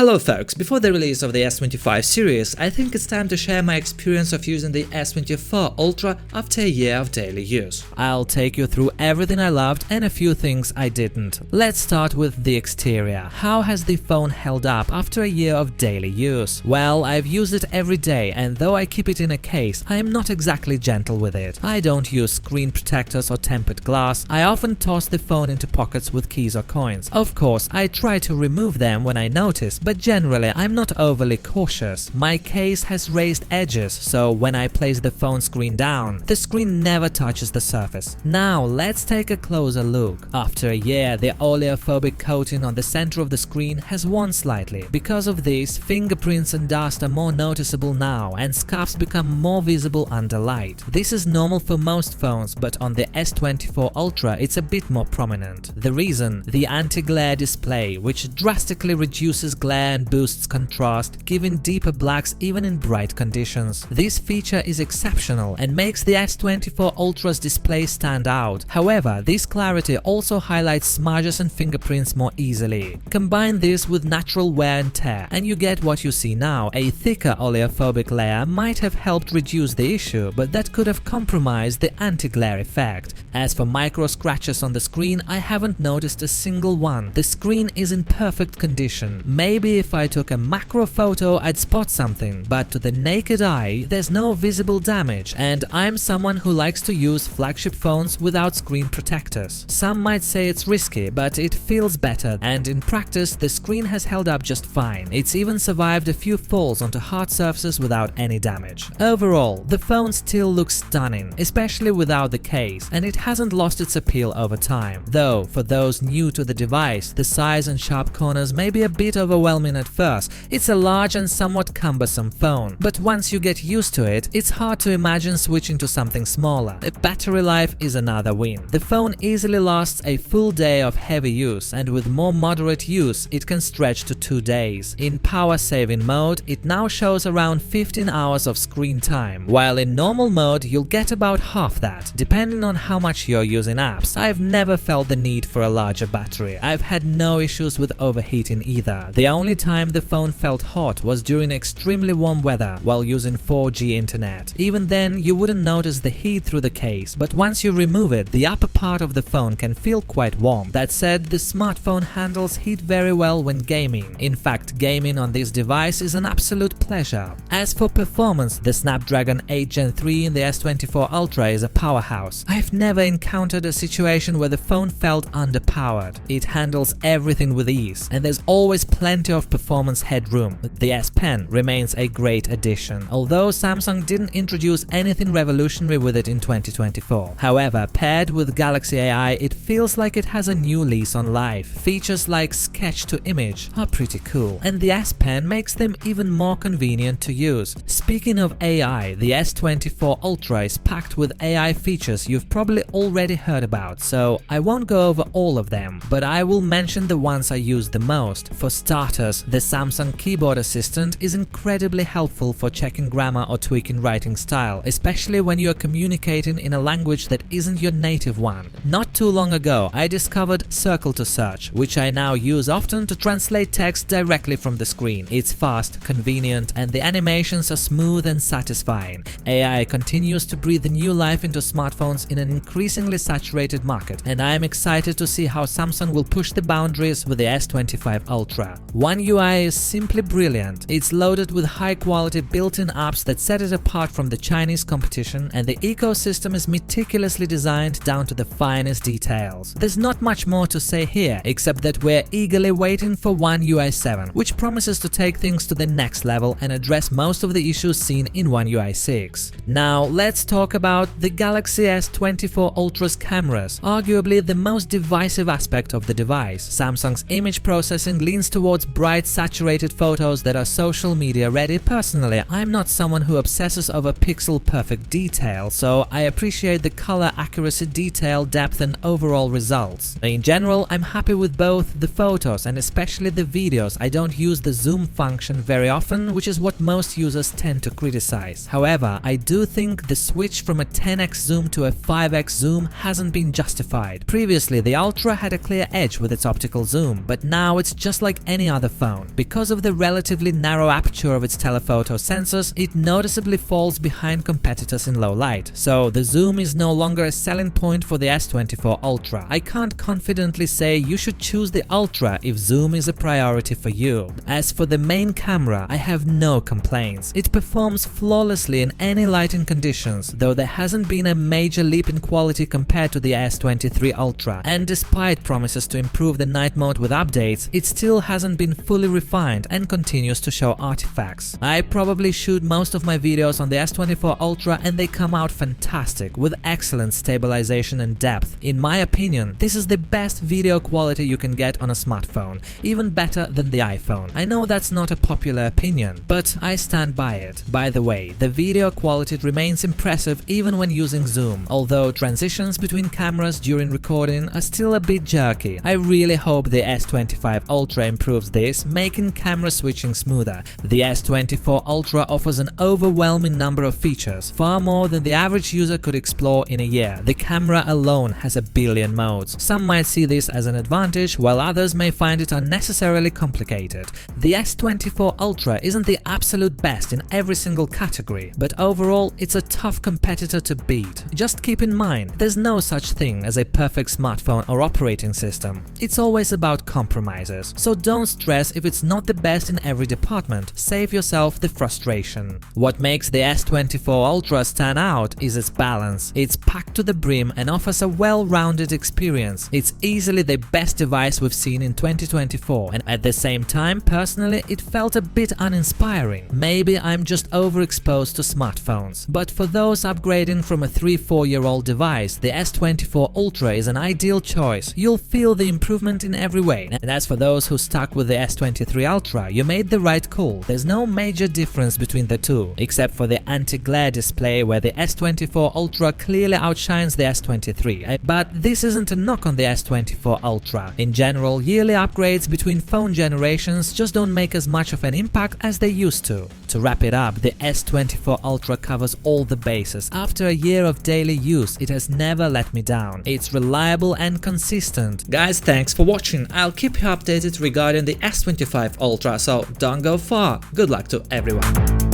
Hello folks, before the release of the S25 series, I think it's time to share my experience of using the S24 Ultra after a year of daily use. I'll take you through everything I loved and a few things I didn't. Let's start with the exterior. How has the phone held up after a year of daily use? Well, I've used it every day, and though I keep it in a case, I am not exactly gentle with it. I don't use screen protectors or tempered glass. I often toss the phone into pockets with keys or coins. Of course, I try to remove them when I notice, but generally I'm not overly cautious. My case has raised edges, so when I place the phone screen down, the screen never touches the surface. Now let's take a closer look. After a year, the oleophobic coating on the center of the screen has worn slightly. Because of this, fingerprints and dust are more noticeable now, and scuffs become more visible under light. This is normal for most phones, but on the S24 Ultra it's a bit more prominent. The reason? The anti-glare display, which drastically reduces glare and boosts contrast, giving deeper blacks even in bright conditions. This feature is exceptional and makes the S24 Ultra's display stand out. However, this clarity also highlights smudges and fingerprints more easily. Combine this with natural wear and tear, and you get what you see now. A thicker oleophobic layer might have helped reduce the issue, but that could have compromised the anti-glare effect. As for micro scratches on the screen, I haven't noticed a single one. The screen is in perfect condition. Maybe if I took a macro photo I'd spot something, but to the naked eye there's no visible damage, and I'm someone who likes to use flagship phones without screen protectors. Some might say it's risky, but it feels better, and in practice the screen has held up just fine. It's even survived a few falls onto hard surfaces without any damage. Overall, the phone still looks stunning, especially without the case, and it hasn't lost its appeal over time. Though, for those new to the device, the size and sharp corners may be a bit overwhelming at first. It's a large and somewhat cumbersome phone, but once you get used to it, it's hard to imagine switching to something smaller. The battery life is another win. The phone easily lasts a full day of heavy use, and with more moderate use, it can stretch to 2 days. In power-saving mode, it now shows around 15 hours of screen time, while in normal mode, you'll get about half that, depending on how much you're using apps. I've never felt the need for a larger battery. I've had no issues with overheating either. The only time the phone felt hot was during extremely warm weather while using 4G internet. Even then, you wouldn't notice the heat through the case, but once you remove it, the upper part of the phone can feel quite warm. That said, the smartphone handles heat very well when gaming. In fact, gaming on this device is an absolute pleasure. As for performance, the Snapdragon 8 Gen 3 in the S24 Ultra is a powerhouse. I've never encountered a situation where the phone felt underpowered. It handles everything with ease, and there's always plenty of performance headroom. The S Pen remains a great addition, although Samsung didn't introduce anything revolutionary with it in 2024. However, paired with Galaxy AI, it feels like it has a new lease on life. Features like sketch to image are pretty cool, and the S Pen makes them even more convenient to use. Speaking of AI, the S24 Ultra is packed with AI features you've probably already heard about, so I won't go over all of them, but I will mention the ones I use the most. For starters, the Samsung Keyboard Assistant is incredibly helpful for checking grammar or tweaking writing style, especially when you are communicating in a language that isn't your native one. Not too long ago, I discovered Circle to Search, which I now use often to translate text directly from the screen. It's fast, convenient, and the animations are smooth and satisfying. AI continues to breathe new life into smartphones in an increasingly saturated market, and I am excited to see how Samsung will push the boundaries with the S25 Ultra. One UI is simply brilliant. It's loaded with high-quality built-in apps that set it apart from the Chinese competition, and the ecosystem is meticulously designed down to the finest details. There's not much more to say here, except that we're eagerly waiting for One UI 7, which promises to take things to the next level and address most of the issues seen in One UI 6. Now let's talk about the Galaxy S24 Ultra's cameras, arguably the most divisive aspect of the device. Samsung's image processing leans towards bright, saturated photos that are social media ready. Personally, I'm not someone who obsesses over pixel-perfect detail, so I appreciate the color accuracy, detail, depth, and overall overall results. In general, I'm happy with both the photos and especially the videos. I don't use the zoom function very often, which is what most users tend to criticize. However, I do think the switch from a 10x zoom to a 5x zoom hasn't been justified. Previously, the Ultra had a clear edge with its optical zoom, but now it's just like any other phone. Because of the relatively narrow aperture of its telephoto sensors, it noticeably falls behind competitors in low light, so the zoom is no longer a selling point for the S24 Ultra. I can't confidently say you should choose the Ultra if zoom is a priority for you. As for the main camera, I have no complaints. It performs flawlessly in any lighting conditions, though there hasn't been a major leap in quality compared to the S23 Ultra, and despite promises to improve the night mode with updates, it still hasn't been fully refined and continues to show artifacts. I probably shoot most of my videos on the S24 Ultra and they come out fantastic, with excellent stabilization and depth. In my opinion, this is the best video quality you can get on a smartphone, even better than the iPhone. I know that's not a popular opinion, but I stand by it. By the way, the video quality remains impressive even when using zoom, although transitions between cameras during recording are still a bit jerky. I really hope the S25 Ultra improves this, making camera switching smoother. The S24 Ultra offers an overwhelming number of features, far more than the average user could explore in a year. The camera alone has a billion modes. Some might see this as an advantage, while others may find it unnecessarily complicated. The S24 Ultra isn't the absolute best in every single category, but overall it's a tough competitor to beat. Just keep in mind, there's no such thing as a perfect smartphone or operating system. It's always about compromises, so don't stress if it's not the best in every department. Save yourself the frustration. What makes the S24 Ultra stand out is its balance. It's packed to the brim and offers a well-rounded experience. It's easily the best device we've seen in 2024, and at the same time, personally, it felt a bit uninspiring. Maybe I'm just overexposed to smartphones. But for those upgrading from a 3-4-year-old device, the S24 Ultra is an ideal choice. You'll feel the improvement in every way. And as for those who stuck with the S23 Ultra, you made the right call. There's no major difference between the two, except for the anti-glare display where the S24 Ultra clearly outshines the S23. But this isn't a knock on the S24 Ultra. In general, yearly upgrades between phone generations just don't make as much of an impact as they used to. To wrap it up, the S24 Ultra covers all the bases. After a year of daily use, it has never let me down. It's reliable and consistent. Guys, thanks for watching. I'll keep you updated regarding the S25 Ultra, so don't go far. Good luck to everyone.